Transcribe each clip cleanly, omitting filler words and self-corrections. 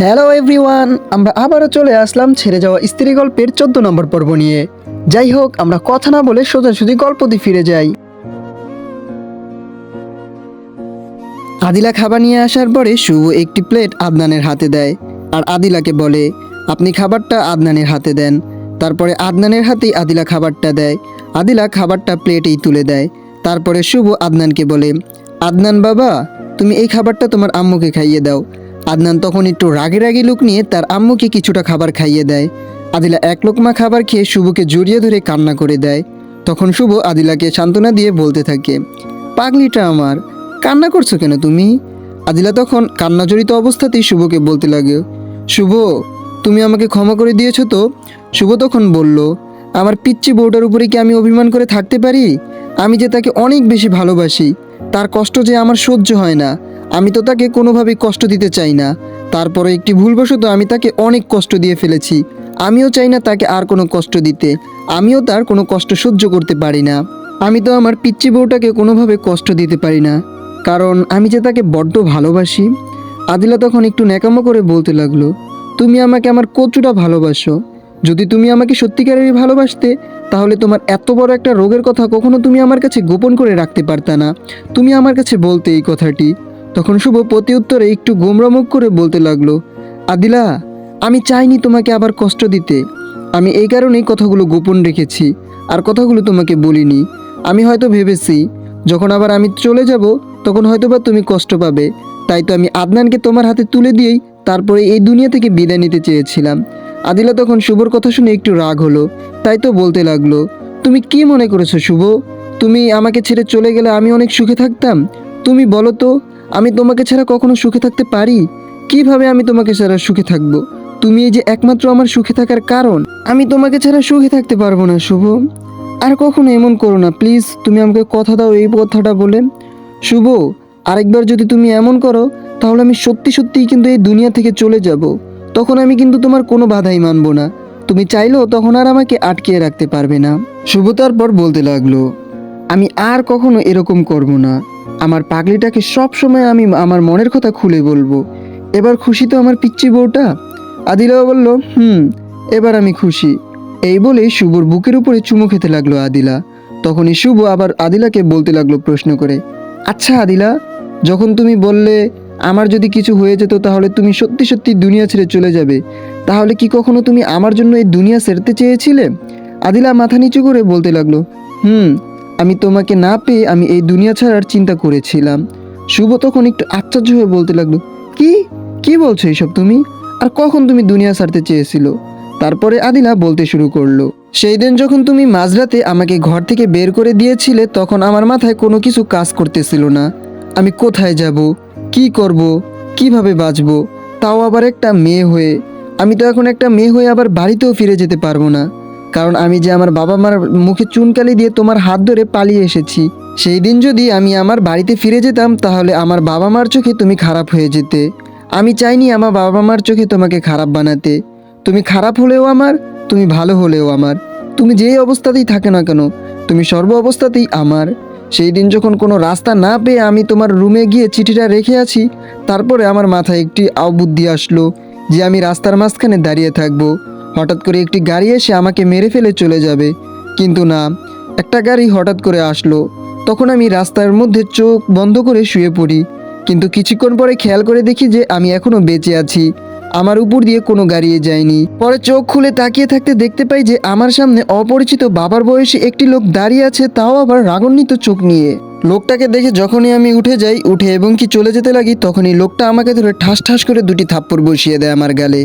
Hello everyone, আমরা আবারও চলে আসলাম ছেড়ে যাওয়া স্ত্রী গল্পের 14 নম্বর পর্ব নিয়ে। যাই হোক, আমরা কথা না বলে সোজাসুজি গল্পতে ফিরে যাই। আদিলা খাবার নিয়ে আসার পরে শুভ একটি প্লেট আদনানের হাতে দেয় আর আদিলাকে বলে, আপনি খাবারটা আদনানের হাতে দেন। তারপরে আদনানের হাতেই আদিলা খাবারটা দেয়। আদিলা খাবারটা প্লেটেই তুলে দেয়। তারপরে শুভ আদনানকে বলে, আদনান বাবা, তুমি এই খাবারটা তোমার আম্মুকে খাইয়ে দাও। আদনান তখন একটু রাগি রাগি লুক নিয়ে তার আম্মুকে কিছুটা খাবার খাইয়ে দেয়। আদিলা এক লোকমা খাবার খেয়ে শুভকে জড়িয়ে ধরে কান্না করে দেয়। তখন শুভ আদিলাকে সান্ত্বনা দিয়ে বলতে থাকে, পাগলিটা আমার, কান্না করছো কেন তুমি? আদিলা তখন কান্নাজড়িত অবস্থাতেই শুভকে বলতে লাগে, শুভ, তুমি আমাকে ক্ষমা করে দিয়েছো তো? শুভ তখন বলল, আমার পিচ্চি বউটার উপরে কি আমি অভিমান করে থাকতে পারি? আমি যে তাকে অনেক বেশি ভালোবাসি, তার কষ্ট যে আমার সহ্য হয় না। আমি তো তাকে কোনোভাবেই কষ্ট দিতে চাই না। তারপরে একটি ভুলবশত আমি তাকে অনেক কষ্ট দিয়ে ফেলেছি। আমিও চাই না তাকে আর কোনো কষ্ট দিতে। আমিও তার কোনো কষ্ট সহ্য করতে পারি না। আমি তো আমার পিচ্চি বউটাকে কোনোভাবে কষ্ট দিতে পারি না, কারণ আমি যে তাকে বড্ড ভালোবাসি। আদিলা তখন একটু ন্যাকামো করে বলতে লাগলো, তুমি আমাকে আমার কচুটা ভালোবাসো। যদি তুমি আমাকে সত্যিকারেরই ভালোবাসতে, তাহলে তোমার এত বড় একটা রোগের কথা কখনো তুমি আমার কাছে গোপন করে রাখতে পারতা না। তুমি আমার কাছে বলতে এই কথাটি। তখন শুভ প্রতি উত্তরে একটু গোমরা মুখ করে বলতে লাগলো, আদিলা, আমি চাইনি তোমাকে আবার কষ্ট দিতে। আমি এই কারণেই কথাগুলো গোপন রেখেছি আর কথাগুলো তোমাকে বলিনি। আমি হয়তো ভেবেছি যখন আবার আমি চলে যাব তখন হয়তোবা তুমি কষ্ট পাবে। তাই তো আমি আদনানকে তোমার হাতে তুলে দিয়েই তারপরে এই দুনিয়া থেকে বিদায় নিতে চেয়েছিলাম। আদিলা তখন শুভর কথা শুনে একটু রাগ হলো। তাই তো বলতে লাগলো, তুমি কি মনে করেছো শুভ? তুমি আমাকে ছেড়ে চলে গেলে আমি অনেক সুখে থাকতাম? তুমি বলো তো, আমি তোমাকে ছাড়া কখনো সুখে থাকতে পারি? কিভাবে আমি তোমাকে ছাড়া সুখে থাকবো? তুমি এই যে একমাত্র আমার সুখে থাকার কারণ, আমি তোমাকে ছাড়া সুখে থাকতে পারবো না শুভ। আর কখনো এমন করো না প্লিজ, তুমি আমাকে কথা দাও এই কথাটা বলে। শুভ, আরেকবার যদি তুমি এমন করো তাহলে আমি সত্যি সত্যিই কিন্তু এই দুনিয়া থেকে চলে যাব। তখন আমি কিন্তু তোমার কোনো বাধাই মানবো না। তুমি চাইলেও তখন আর আমাকে আটকিয়ে রাখতে পারবে না। শুভ তারপর বলতে লাগলো, আমি আর কখনো এরকম করব না। আমার পাগলিটাকে সব সময় আমি আমার মনের কথা খুলে বলবো। এবার খুশি তো আমার পিচ্চি বউটা? আদিলাও বলল, এবার আমি খুশি। এই বলেই শুভর বুকের উপরে চুমু খেতে লাগলো আদিলা। তখনই শুভ আবার আদিলাকে বলতে লাগলো প্রশ্ন করে, আচ্ছা আদিলা, যখন তুমি বললে আমার যদি কিছু হয়ে যেত তাহলে তুমি সত্যি সত্যি দুনিয়া ছেড়ে চলে যাবে, তাহলে কি কখনো তুমি আমার জন্য এই দুনিয়া ছেড়তে চেয়েছিলে? আদিলা মাথা নিচু করে বলতে লাগলো, আমি তোমাকে না পেয়ে আমি এই দুনিয়া ছাড়ার চিন্তা করেছিলাম। শুভ তখন একটু আশ্চর্য হয়ে বলতে লাগলো, কি কি বলছো এইসব তুমি? আর কখন তুমি দুনিয়া ছাড়তে চেয়েছিল? তারপরে আদিলা বলতে শুরু করলো, সেই দিন যখন তুমি মাঝরাতে আমাকে ঘর থেকে বের করে দিয়েছিলে তখন আমার মাথায় কোনো কিছু কাজ করতেছিল না। আমি কোথায় যাব, কি করব, কিভাবে বাঁচব, তাও আবার একটা মেয়ে হয়ে। আমি তো এখন একটা মেয়ে হয়ে আবার বাড়িতেও ফিরে যেতে পারবো না, কারণ আমি যে আমার বাবা মার মুখে চুনকালি দিয়ে তোমার হাত ধরে পালিয়ে এসেছি। সেই দিন যদি আমি আমার বাড়িতে ফিরে যেতাম তাহলে আমার বাবা মার চোখে তুমি খারাপ হয়ে যেতে। আমি চাইনি আমার বাবা মার চোখে তোমাকে খারাপ বানাতে। তুমি খারাপ হলেও আমার, তুমি ভালো হলেও আমার, তুমি যেই অবস্থাতেই থাকে না কেন, তুমি সর্ব অবস্থাতেই আমার। সেই দিন যখন কোনো রাস্তা না পেয়ে আমি তোমার রুমে গিয়ে চিঠিটা রেখে আছি, তারপরে আমার মাথায় একটি বুদ্ধি আসলো যে আমি রাস্তার মাঝখানে দাঁড়িয়ে থাকবো। হঠাৎ করে একটি গাড়ি এসে আমাকে মেরে ফেলে চলে যাবে, কিন্তু না, একটা গাড়ি হঠাৎ করে আসলো। তখন আমি রাস্তার মধ্যে চোখ বন্ধ করে শুয়ে পড়ি, কিন্তু কিছুক্ষণ পরে খেয়াল করে দেখি যে আমি এখনো বেঁচে আছি। আমার উপর দিয়ে কোনো গাড়ি যায়নি। পরে চোখ খুলে তাকিয়ে থাকতে দেখতে পাই যে আমার সামনে অপরিচিত বাবার বয়সী একটি লোক দাঁড়িয়ে আছে, তাও আবার রাগান্বিত চোখ নিয়ে। লোকটাকে দেখে যখনই আমি উঠে যাই, উঠে এবং কি চলে যেতে লাগি, তখনই লোকটা আমাকে ধরে ঠাস ঠাস করে দুটি থাপ্পড় বসিয়ে দেয় আমার গালে।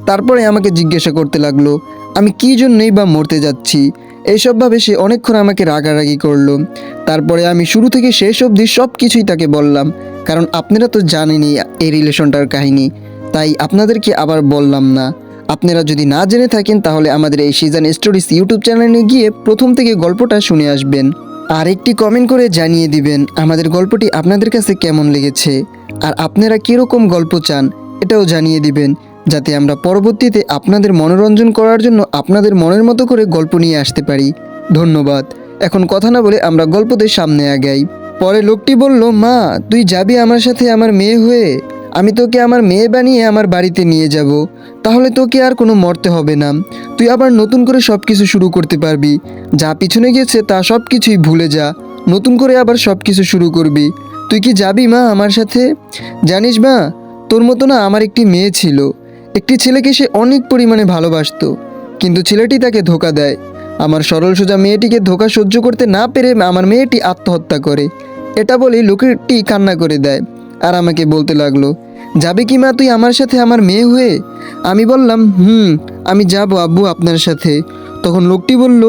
তারপরে আমাকে জিজ্ঞাসা করতে লাগলো আমি কী জন্যই বা মরতে যাচ্ছি। এইসবভাবে সে অনেকক্ষণ আমাকে রাগারাগি করলো। তারপরে আমি শুরু থেকে শেষ অবধি সব কিছুই তাকে বললাম, কারণ আপনারা তো জানেনই এই রিলেশনটার কাহিনী, তাই আপনাদেরকে আবার বললাম না। আপনারা যদি না জেনে থাকেন তাহলে আমাদের এই সিজন স্টোরিজ ইউটিউব চ্যানেলে গিয়ে প্রথম থেকে গল্পটা শুনে আসবেন। আর একটি কমেন্ট করে জানিয়ে দিবেন আমাদের গল্পটি আপনাদের কাছে কেমন লেগেছে, আর আপনারা কীরকম গল্প চান এটাও জানিয়ে দিবেন, যাতে আমরা পরবর্তীতে আপনাদের মনোরঞ্জন করার জন্য আপনাদের মনের মতো করে গল্প নিয়ে আসতে পারি। ধন্যবাদ। এখন কথা না বলে আমরা গল্পতে সামনে আগাই। পরে লোকটি বলল, মা, তুই যাবি আমার সাথে আমার মেয়ে হয়ে? আমি তোকে আমার মেয়ে বানিয়ে আমার বাড়িতে নিয়ে যাব। তাহলে তোকে আর কোনো মরতে হবে না। তুই আবার নতুন করে সব কিছু শুরু করতে পারবি। যা পিছনে গেছে তা সব কিছুই ভুলে যা, নতুন করে আবার সব কিছু শুরু করবি। তুই কি যাবি মা আমার সাথে? জানিস মা, তোর মতো না আমার একটি মেয়ে ছিল। একটি ছেলেকে সে অনেক পরিমাণে ভালোবাসতো, কিন্তু ছেলেটি তাকে ধোঁকা দেয়। আমার সরল সোজা মেয়েটিকে ধোঁকা সহ্য করতে না পেরে আমার মেয়েটি আত্মহত্যা করে। এটা বলেই লোকটি কান্না করে দেয় আর আমাকে বলতে লাগলো, যাবে কি মা তুই আমার সাথে আমার মেয়ে হয়ে? আমি বললাম, আমি যাব আব্বু আপনার সাথে। তখন লোকটি বলল,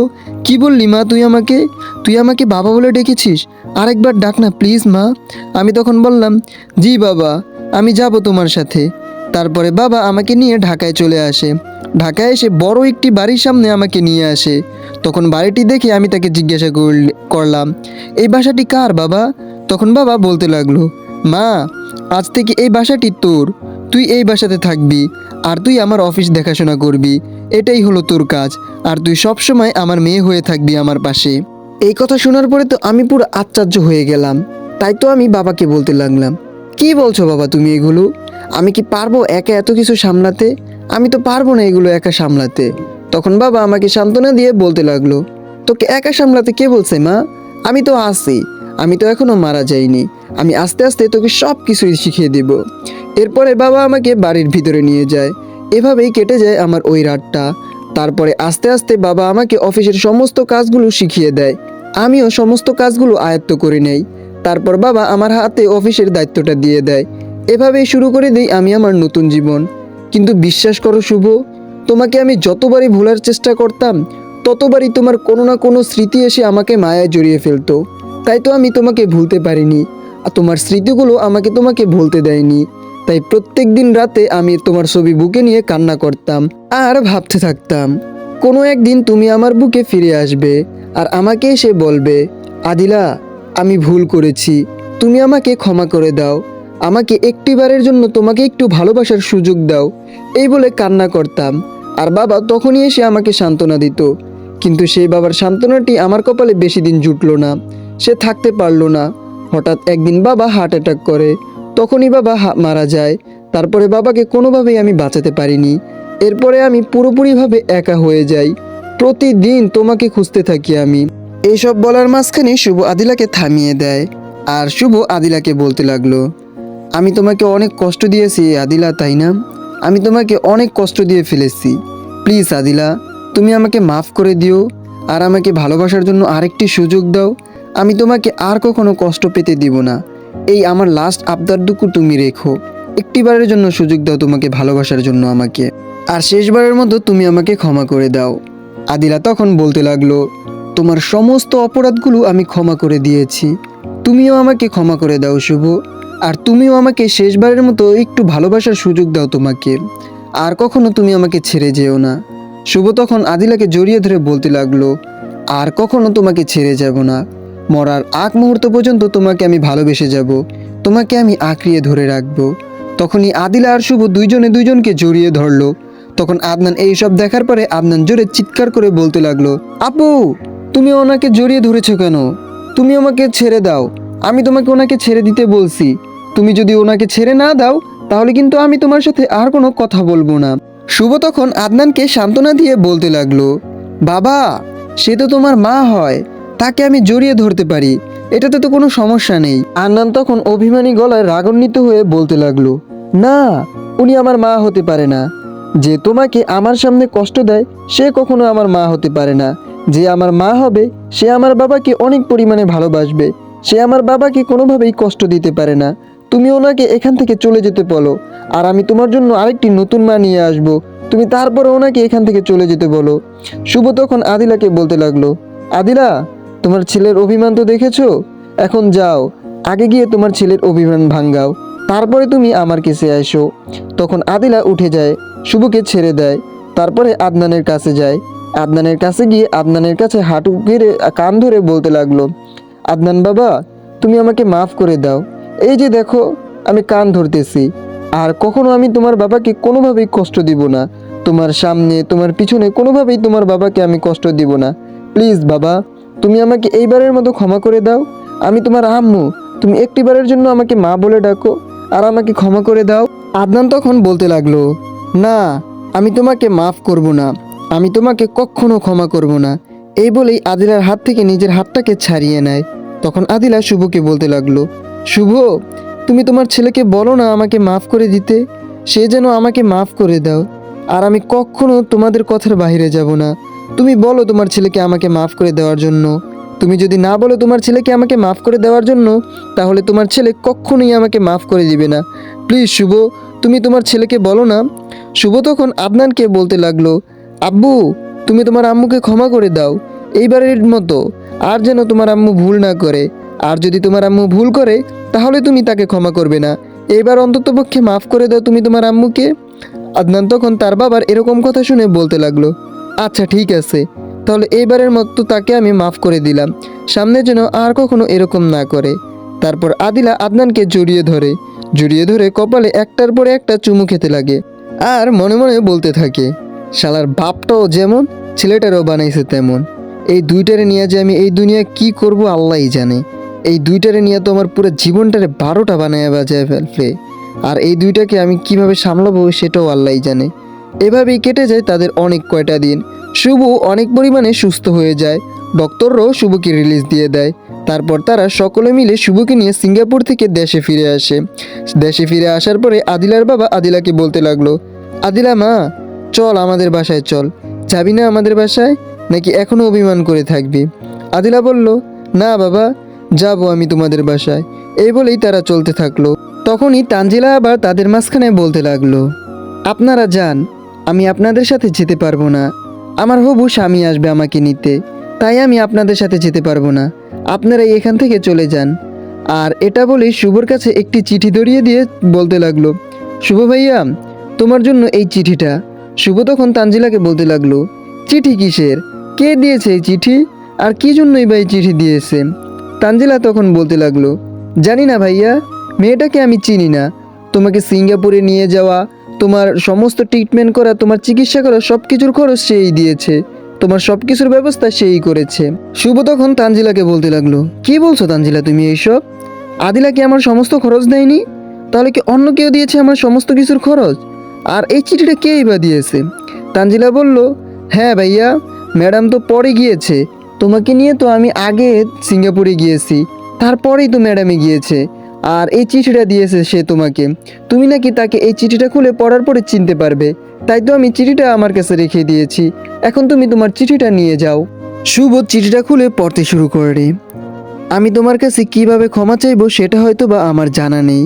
কি বললি মা তুই আমাকে বাবা বলে ডেকেছিস? আরেকবার ডাক না প্লিজ মা। আমি তখন বললাম, জি বাবা, আমি যাব তোমার সাথে। তারপরে বাবা আমাকে নিয়ে ঢাকায় চলে আসে। ঢাকায় এসে বড় একটি বাড়ির সামনে আমাকে নিয়ে আসে। তখন বাড়িটি দেখে আমি তাকে জিজ্ঞাসা করলাম, এই বাসাটি কার বাবা? তখন বাবা বলতে লাগলো, মা, আজ থেকে এই বাসাটি তোর। তুই এই বাসাতে থাকবি আর তুই আমার অফিস দেখাশোনা করবি। এটাই হলো তোর কাজ। আর তুই সবসময় আমার মেয়ে হয়ে থাকবি আমার পাশে। এই কথা শোনার পরে তো আমি পুরো আশ্চর্য হয়ে গেলাম। তাই তো আমি বাবাকে বলতে লাগলাম, কি বলছো বাবা তুমি এগুলো? আমি কি পারবো একা এত কিছু সামলাতে? আমি তো পারবো না এগুলো একা সামলাতে। তখন বাবা আমাকে সান্ত্বনা দিয়ে বলতে লাগলো, তোকে একা সামলাতে কে বলছে মা? আমি তো আছি, আমি তো এখনো মারা যাইনি। আমি আস্তে আস্তে তোকে সব কিছুই শিখিয়ে দেব। এরপরে বাবা আমাকে বাড়ির ভিতরে নিয়ে যায়। এভাবেই কেটে যায় আমার ওই রাতটা। তারপরে আস্তে আস্তে বাবা আমাকে অফিসের সমস্ত কাজগুলো শিখিয়ে দেয়। আমিও সমস্ত কাজগুলো আয়ত্ত করে নেই। তারপর বাবা আমার হাতে অফিসের দায়িত্বটা দিয়ে দেয়। এভাবেই শুরু করে দিই আমি আমার নতুন জীবন। কিন্তু বিশ্বাস করো শুভ, তোমাকে আমি যতবারই ভোলার চেষ্টা করতাম, ততবারই তোমার কোনো না কোনো স্মৃতি এসে আমাকে মায়ায় জড়িয়ে ফেলতো। তাই তো আমি তোমাকে ভুলতে পারিনি, আর তোমার স্মৃতিগুলো আমাকে তোমাকে ভুলতে দেয়নি। তাই প্রত্যেক দিন রাতে আমি তোমার ছবি বুকে নিয়ে কান্না করতাম আর ভাবতে থাকতাম, কোনো একদিন তুমি আমার বুকে ফিরে আসবে আর আমাকে এসে বলবে, আদিলা, আমি ভুল করেছি, তুমি আমাকে ক্ষমা করে দাও, আমাকে একটিবারের জন্য তোমাকে একটু ভালোবাসার সুযোগ দাও। এই বলে কান্না করতাম। আর বাবা তখনই এসে আমাকে সান্ত্বনা দিত। কিন্তু সেই বাবার সান্ত্বনাটি আমার কপালে বেশি দিন জুটলো না। সে থাকতে পারলো না। হঠাৎ একদিন বাবা হার্ট অ্যাটাক করে। তখনই বাবা মারা যায়। তারপরে বাবাকে কোনোভাবেই আমি বাঁচাতে পারিনি। এরপরে আমি পুরোপুরিভাবে একা হয়ে যাই। প্রতিদিন তোমাকে খুঁজতে থাকি আমি। এইসব বলার মাঝখানে শুভ আদিলাকে থামিয়ে দেয়। আর শুভ আদিলাকে বলতে লাগলো, আমি তোমাকে অনেক কষ্ট দিয়েছি আদিলা, তাই না? আমি তোমাকে অনেক কষ্ট দিয়ে ফেলেছি। প্লিজ আদিলা, তুমি আমাকে মাফ করে দিও আর আমাকে ভালোবাসার জন্য আরেকটি সুযোগ দাও। আমি তোমাকে আর কখনো কষ্ট পেতে দিব না। এই আমার লাস্ট আবদারটুকু তুমি রেখো। একটিবারের জন্য সুযোগ দাও তোমাকে ভালোবাসার জন্য আমাকে। আর শেষবারের মতো তুমি আমাকে ক্ষমা করে দাও। আদিলা তখন বলতে লাগলো, তোমার সমস্ত অপরাধগুলো আমি ক্ষমা করে দিয়েছি। তুমিও আমাকে ক্ষমা করে দাও শুভ। আর তুমিও আমাকে শেষবারের মতো একটু ভালোবাসার সুযোগ দাও তোমাকে। আর কখনো তুমি আমাকে ছেড়ে যেও না। শুভ তখন আদিলাকে জড়িয়ে ধরে বলতে লাগলো, আর কখনো তোমাকে ছেড়ে যাব না। মরার আগ মুহূর্ত পর্যন্ত তোমাকে আমি ভালোবেসে যাব। তোমাকে আমি আঁকড়িয়ে ধরে রাখবো। তখনই আদিলা আর শুভ দুইজনে দুইজনকে জড়িয়ে ধরলো। তখন আদনান এইসব দেখার পরে আদনান জোরে চিৎকার করে বলতে লাগলো, আপু, তুমি ওনাকে জড়িয়ে ধরেছো কেন? তুমি আমাকে ছেড়ে দাও। আমি তোমাকে ওনাকে ছেড়ে দিতে বলছি। তুমি যদি ওনাকে ছেড়ে না দাও, তাহলে কিন্তু আমি তোমার সাথে আর কোনো কথা বলবো না। শুভ তখন আদনানকে সান্ত্বনা দিয়ে বলতে লাগলো, বাবা, সে তো তোমার মা হয়, তাকে আমি জড়িয়ে ধরতে পারি, এটাতে তো কোনো সমস্যা নেই। আদনান তখন অভিমানী গলায় রাগান্বিত হয়ে বলতে লাগলো, না, উনি আমার মা হতে পারে না। যে তোমাকে আমার সামনে কষ্ট দেয়, সে কখনো আমার মা হতে পারে না। যে আমার মা হবে, সে আমার বাবাকে অনেক পরিমাণে ভালোবাসবে। সে আমার বাবাকে কোনোভাবেই কষ্ট দিতে পারে না। তুমি ওনাকে এখান থেকে চলে যেতে বলো, আর আমি তোমার জন্য আরেকটি নতুন মা নিয়ে আসবো। তুমি তারপরে ওনাকে এখান থেকে চলে যেতে বলো। শুভ তখন আদিলাকে বলতে লাগলো, আদিলা, তোমার ছেলের অভিমান তো দেখেছো, এখন যাও, আগে গিয়ে তোমার ছেলের অভিমান ভাঙ্গাও, তারপরে তুমি আমার কাছে আসো। তখন আদিলা উঠে যায়, শুভকে ছেড়ে দেয়। তারপরে আদনানের কাছে যায়। আদনানের কাছে গিয়ে আদনানের কাছে হাঁটু গেড়ে কান ধরে বলতে লাগলো, আদনান বাবা, তুমি আমাকে মাফ করে দাও। এই যে দেখো, আমি কান ধরতেছি। আর কখনো আমি তোমার বাবাকে কোনোভাবেই কষ্ট দিব না। তোমার সামনে, তোমার পিছনে কোনোভাবেই তোমার বাবাকে আমি কষ্ট দিব না। প্লিজ বাবা, তুমি আমাকে এইবারের মতো ক্ষমা করে দাও। আমি তোমার আম্মু, তুমি একটিবারের জন্য আমাকে মা বলে ডাকো। আর আমাকে ক্ষমা করে দাও। আদনান তখন বলতে লাগলো, না, আমি তোমাকে মাফ করব না, আমি তোমাকে কখনো ক্ষমা করব না। এই বলেই আদিলার হাত থেকে নিজের হাতটাকে ছাড়িয়ে নেয়। তখন আদিলা শুভকে বলতে লাগলো, শুভ, তুমি তোমার ছেলেকে বলো না আমাকে মাফ করে দিতে, সে যেন আমাকে মাফ করে দাও, আর আমি কখনো তোমাদের কথার বাইরে যাব না। তুমি বলো তোমার ছেলেকে আমাকে মাফ করে দেওয়ার জন্য। তুমি যদি না বলো তোমার ছেলেকে আমাকে মাফ করে দেওয়ার জন্য, তাহলে তোমার ছেলে কখনোই আমাকে মাফ করে দিবে না। প্লিজ শুভ, তুমি তোমার ছেলেকে বলো না। শুভ তখন আদনানকে বলতে লাগলো, আব্বু, তুমি তোমার আম্মুকে ক্ষমা করে দাও, এইবারের মতো আর যেন তোমার আম্মু ভুল না করে। আর যদি তোমার আম্মু ভুল করে তাহলে তুমি তাকে ক্ষমা করবে না। এইবার অন্ততপক্ষে মাফ করে দাও তুমি তোমার আম্মুকে। আদনান তখন তার বাবার এরকম কথা শুনে বলতে লাগলো, আচ্ছা ঠিক আছে, তাহলে এইবারের মতো তাকে আমি মাফ করে দিলাম, সামনে যেন আর কখনো এরকম না করে। তারপর আদিলা আদনানকে জড়িয়ে ধরে কপালে একটার পরে একটা চুমু খেতে লাগে, আর মনে মনে বলতে থাকে, শালার বাপটাও যেমন, ছেলেটারও বানাইছে তেমন। এই দুইটারে নিয়ে যে আমি এই দুনিয়া কি করব আল্লাহই জানে। এই দুইটারে নিয়ে তো আমার পুরো জীবনটারে 12টা বানায় বাজায় ফেলবে। আর এই দুইটাকে আমি কিভাবে সামলাবো সেটাও আল্লাহই জানে। এভাবেই কেটে যায় তাদের অনেক কয়টা দিন। শুভ অনেক পরিমাণে সুস্থ হয়ে যায়। ডক্টররাও শুভকে রিলিজ দিয়ে দেয়। তারপর তারা সকলে মিলে শুভকে নিয়ে সিঙ্গাপুর থেকে দেশে ফিরে আসে। দেশে ফিরে আসার পরে আদিলার বাবা আদিলাকে বলতে লাগলো, আদিলা মা, চল আমাদের বাসায় চল। যাবি না আমাদের বাসায়, নাকি এখনো অভিমান করে থাকবি? আদিলা বলল, না বাবা, যাবো আমি তোমাদের বাসায়। এই বলেই তারা চলতে থাকলো। তখনই তানজিলা আবার তাদের মাঝখানে বলতে লাগলো, আপনারা যান, আমি আপনাদের সাথে যেতে পারবো না। আমার হবু স্বামী আসবে আমাকে নিতে, তাই আমি আপনাদের সাথে যেতে পারবো না। আপনারাই এখান থেকে চলে যান। আর এটা বলেই শুভর কাছে একটি চিঠি ধরিয়ে দিয়ে বলতে লাগলো, শুভ ভাইয়া, তোমার জন্য এই চিঠিটা। শুভ তখন তানজিলাকে বলতে লাগলো, চিঠি কিসের? কে দিয়েছে এই চিঠি? আর কি জন্যই বা এই চিঠি দিয়েছে? তানজিলা তখন বলতে লাগলো, জানি না ভাইয়া, মেয়েটাকে আমি চিনি না। তোমাকে সিঙ্গাপুরে নিয়ে যাওয়া, তোমার সমস্ত ট্রিটমেন্ট করা, তোমার চিকিৎসা করা সব কিছুর খরচ সেই দিয়েছে, তোমার সব কিছুর ব্যবস্থা সেই করেছে। শুভ তখন তানজিলাকে বলতে লাগলো, কি বলছো তানজিলা তুমি এইসব? আদিলা কি আমার সমস্ত খরচ দেয়নি? তাহলে কি অন্য কেউ দিয়েছে আমার সমস্ত কিছুর খরচ? আর এই চিঠিটা কেই বা দিয়েছে? তানজিলা বলল, হ্যাঁ ভাইয়া, ম্যাডাম তো পরে গিয়েছে, তোমাকে নিয়ে তো আমি আগে সিঙ্গাপুরে গিয়েছি, তারপরেই তো ম্যাডামে গিয়েছে। আর এই চিঠিটা দিয়েছে সে তোমাকে, তুমি নাকি তাকে এই চিঠিটা খুলে পড়ার পরে চিনতে পারবে, তাই তো আমি চিঠিটা আমার কাছে রেখে দিয়েছি। এখন তুমি তোমার চিঠিটা নিয়ে যাও। শুভ চিঠিটা খুলে পড়তে শুরু করে, আমি তোমার কাছে কিভাবে ক্ষমা চাইবো সেটা হয়তো বা আমার জানা নেই,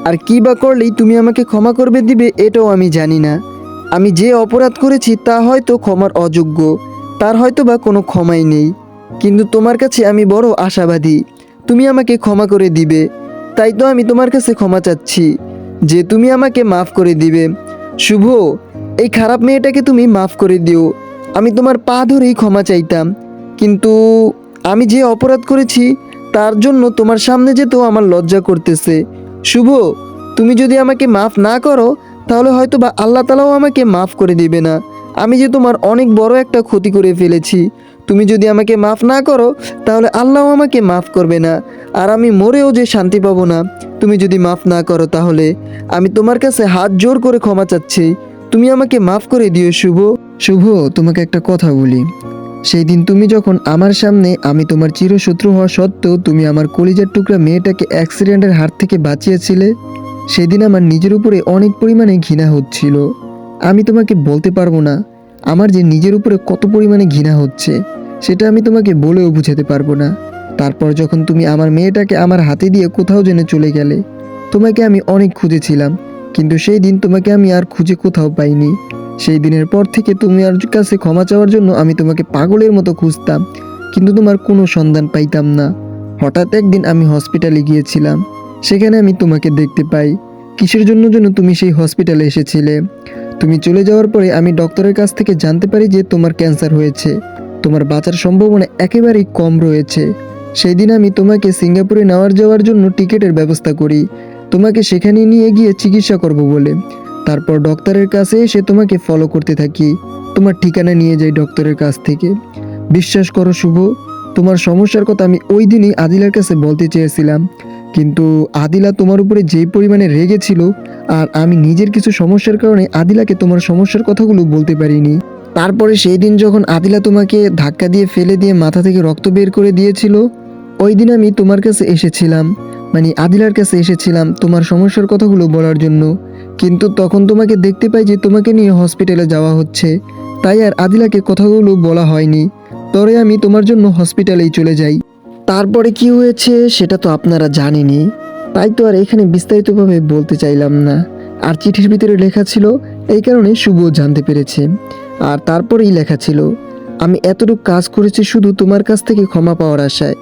আর কি বা করলেই তুমি আমাকে ক্ষমা করবে দিবে এটাও আমি জানি না। আমি যে অপরাধ করেছি তা হয়তো ক্ষমার অযোগ্য, তার হয়তো বা কোনো ক্ষমাই নেই, কিন্তু তোমার কাছে আমি বড় আশাবাদী তুমি আমাকে ক্ষমা করে দিবে। তাই তো আমি তোমার কাছে ক্ষমা চাচ্ছি যে তুমি আমাকে মাফ করে দিবে। শুভ, এই খারাপ মেয়েটাকে তুমি মাফ করে দিও। আমি তোমার পা ধরেই ক্ষমা চাইতাম, কিন্তু আমি যে অপরাধ করেছি তার জন্য তোমার সামনে যেতেও আমার লজ্জা করতেছে। শুভ, তুমি যদি আমাকে মাফ না করো তাহলে হয়তো বা আল্লাহ তাআলাও আমাকে মাফ করে দিবে না। আমি যে তোমার অনেক বড় একটা ক্ষতি করে ফেলেছি, তুমি যদি আমাকে মাফ না করো তাহলে আল্লাহও আমাকে মাফ করবে না, আর আমি মরেও যে শান্তি পাবো না তুমি যদি মাফ না করো। তাহলে আমি তোমার কাছে হাত জোর করে ক্ষমা চাচ্ছি, তুমি আমাকে মাফ করে দিও শুভ। শুভ, তোমাকে একটা কথা বলি, সেই দিন তুমি যখন আমার সামনে আমি তোমার চিরশত্রু হওয়া সত্ত্বেও তুমি আমার কলিজার টুকরা মেয়েটাকে অ্যাক্সিডেন্টের হাত থেকে বাঁচিয়েছিলে, সেদিন আমার নিজের উপরে অনেক পরিমাণে ঘৃণা হচ্ছিল। আমি তোমাকে বলতে পারবো না আমার যে নিজের উপরে কত পরিমাণে ঘৃণা হচ্ছে, সেটা আমি তোমাকে বলেও বুঝাতে পারবো না। তারপর যখন তুমি আমার মেয়েটাকে আমার হাতে দিয়ে কোথাও যেন চলে গেলে, তোমাকে আমি অনেক খুঁজেছিলাম, কিন্তু সেই দিন তোমাকে আমি আর খুঁজে কোথাও পাইনি। সেই দিনের পর থেকে তুমি আর কাছে ক্ষমা চাওয়ার জন্য আমি তোমাকে পাগলের মতো খুঁজতাম, কিন্তু তোমার কোনো সন্ধান পাইতাম না। হঠাৎ একদিন আমি হসপিটালে গিয়েছিলাম, সেখানে আমি তোমাকে দেখতে পাই। কিসের জন্য যেন তুমি সেই হসপিটালে এসেছিলে। তুমি চলে যাওয়ার পরে আমি ডক্টরের কাছ থেকে জানতে পারি যে তোমার ক্যান্সার হয়েছে, তোমার বাঁচার সম্ভাবনা একেবারেই কম রয়েছে। সেই দিন আমি তোমাকে সিঙ্গাপুরে যাওয়ার জন্য টিকিটের ব্যবস্থা করি, তোমাকে সেখানে নিয়ে গিয়ে চিকিৎসা করব বলে। তারপর ডক্টরের কাছে এসে তোমাকে ফলো করতে থাকি, তোমার ঠিকানা নিয়ে যাই ডক্টরের কাছ থেকে। বিশ্বাস করো শুভ, তোমার সমস্যার কথা আমি ওই দিনই আদিলার কাছে বলতে চেয়েছিলাম, কিন্তু আদিলা তোমার উপরে যেই পরিমাণে রেগেছিল, আর আমি নিজের কিছু সমস্যার কারণে আদিলাকে তোমার সমস্যার কথাগুলো বলতে পারিনি। তারপরে সেই দিন যখন আদিলা তোমাকে ধাক্কা দিয়ে ফেলে দিয়ে মাথা থেকে রক্ত বের করে দিয়েছিল, ওই দিন আমি তোমার কাছে এসেছিলাম, মানে আদিলার কাছে এসেছিলাম তোমার সমস্যার কথাগুলো বলার জন্য। কিন্তু তখন তোমাকে দেখতে পাই যে তোমাকে নিয়ে হসপিটালে যাওয়া হচ্ছে, তাই আর আদিলাকে কথাগুলো বলা হয়নি। পরে আমি তোমার জন্য হসপিটালেই চলে যাই। তারপরে কি হয়েছে সেটা তো আপনারা জানেনই, তাই তো আর এখানে বিস্তারিতভাবে বলতে চাইলাম না। আর চিঠির ভিতরে লেখা ছিল, এই কারণে শুভ জানতে পেরেছে। আর তারপরেই লেখা ছিল, আমি এতটুকু কাজ করেছি শুধু তোমার কাছ থেকে ক্ষমা পাওয়ার আশায়,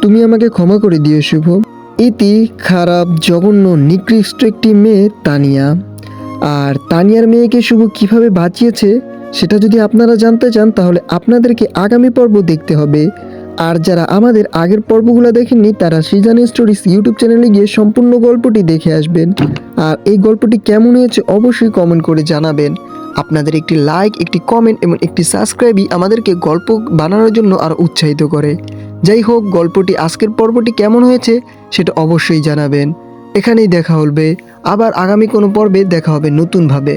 তুমি আমাকে ক্ষমা করে দিও শুভ। ইতি খারাপ, জঘন্য, নিকৃষ্ট একটি মেয়ে তানিয়া। আর তানিয়ার মেয়েকে শুভ কিভাবে বাঁচিয়েছে সেটা যদি আপনারা জানতে চান তাহলে আপনাদেরকে আগামী পর্ব দেখতে হবে। আর যারা আমাদের আগের পর্বগুলো দেখেননি তারা সিজন স্টোরিজ ইউটিউব চ্যানেলে গিয়ে সম্পূর্ণ গল্পটি দেখে আসবেন। আর এই গল্পটি কেমন হয়েছে অবশ্যই কমেন্ট করে জানাবেন। আপনাদের একটি লাইক, একটি কমেন্ট এবং একটি সাবস্ক্রাইবই আমাদেরকে গল্প বানানোর জন্য আরও উৎসাহিত করে। যাই হোক, গল্পটি আজকের পর্বটি কেমন হয়েছে সেটা অবশ্যই জানাবেন। এখানেই দেখা হবে, আবার আগামী কোনো পর্বে দেখা হবে নতুনভাবে।